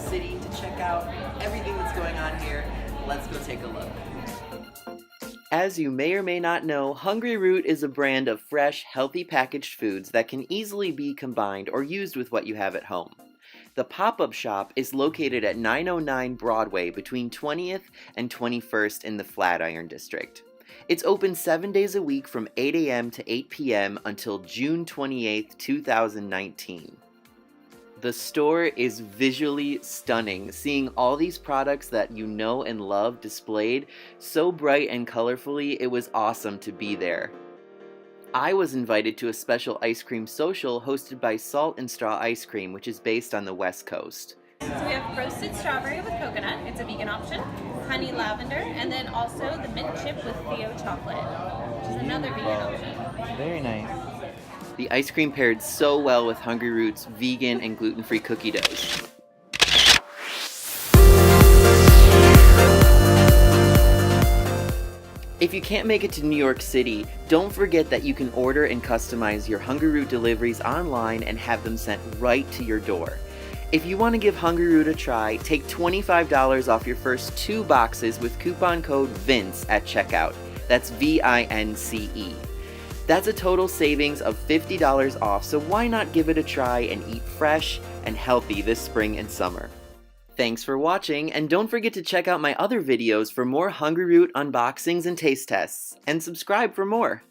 City to check out everything that's going on here. Let's go take a look. As you may or may not know, Hungryroot is a brand of fresh, healthy packaged foods that can easily be combined or used with what you have at home. The pop-up shop is located at 909 Broadway between 20th and 21st in the Flatiron District. It's open 7 days a week from 8 a.m. to 8 p.m. until June 28th, 2019. The store is visually stunning, seeing all these products that you know and love displayed so bright and colorfully. It was awesome to be there. I was invited to a special ice cream social hosted by Salt and Straw Ice Cream, which is based on the West Coast. So we have roasted strawberry with coconut, it's a vegan option, honey lavender, and then also the mint chip with Theo chocolate, which is another vegan option. Very nice. The ice cream paired so well with Hungryroot's vegan and gluten-free cookie doughs. If you can't make it to New York City, don't forget that you can order and customize your Hungryroot deliveries online and have them sent right to your door. If you want to give Hungryroot a try, take $25 off your first 2 boxes with coupon code VINCE at checkout. That's VINCE. That's a total savings of $50 off, so why not give it a try and eat fresh and healthy this spring and summer. Thanks for watching, and don't forget to check out my other videos for more Hungryroot unboxings and taste tests, and subscribe for more.